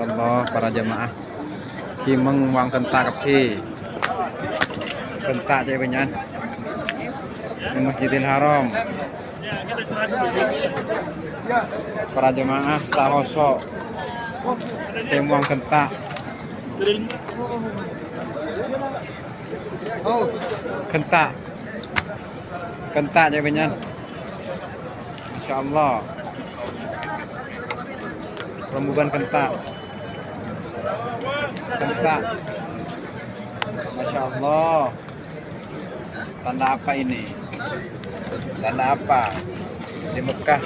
Allah para jamaah Kimeng Wang Kentak Kepi Kentak cek penyan di Masjidil Haram para jamaah Sahoso Semuang Kentak Kentak Kentak cek penyan Masya Allah Rembugan kentak Kentak Masya Allah tanda apa ini? Tanda apa? Di Mekah